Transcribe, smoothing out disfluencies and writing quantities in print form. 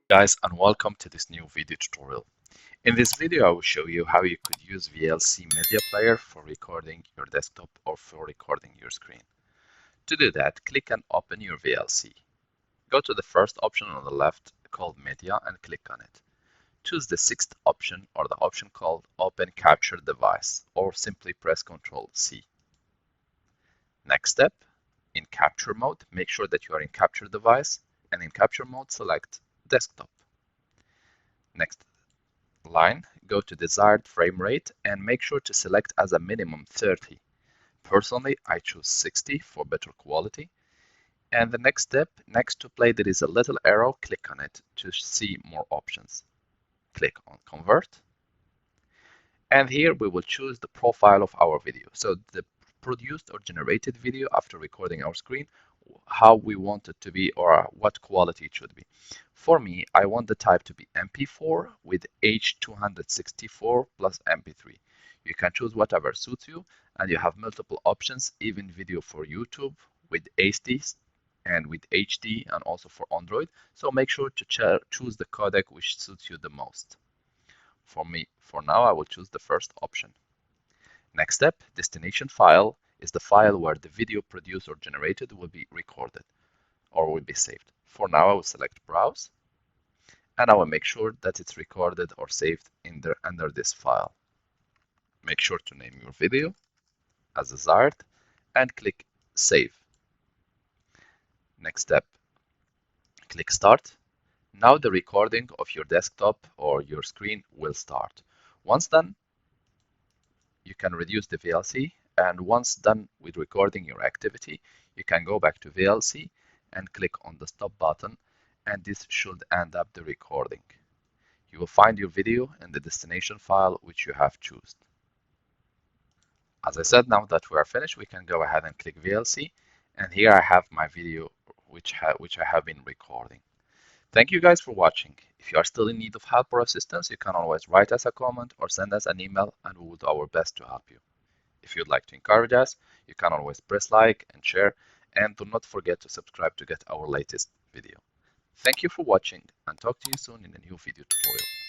Guys, and welcome to this new video tutorial. In this video I will show you how you could use VLC media player for recording your desktop or for recording your screen. To do that, click and open your VLC. Go to the first option on the left called media and click on it. Choose the sixth option or the option called open capture device or simply press Ctrl C. Next step, in capture mode, make sure that you are in capture device, and in capture mode select desktop. Next line, go to desired frame rate and make sure to select as a minimum 30. Personally, I choose 60 for better quality. And the next step, next to play, there is a little arrow, click on it to see more options. Click on convert. And here we will choose the profile of our video. So the produced or generated video after recording our screen, how we want it to be or what quality it should be. For me, I want the type to be MP4 with H264 plus MP3. You can choose whatever suits you, and you have multiple options, even video for YouTube with HD and with HD and also for Android. So make sure to choose the codec which suits you the most. For me, for now, I will choose the first option. Next step, destination file is the file where the video produced or generated will be recorded or will be saved. For now, I will select browse and I will make sure that it's recorded or saved under this file. Make sure to name your video as desired and click save. Next step, click start. Now the recording of your desktop or your screen will start. Once done, you can reduce the VLC, and once done with recording your activity, you can go back to VLC and click on the stop button, and this should end up the recording. You will find your video in the destination file which you have chosen. As I said, now that we are finished, we can go ahead and click VLC, and here I have my video which I have been recording. Thank you guys for watching. If you are still in need of help or assistance, you can always write us a comment or send us an email, and we will do our best to help you. If you'd like to encourage us, you can always press like and share, and do not forget to subscribe to get our latest video. Thank you for watching, and talk to you soon in a new video tutorial.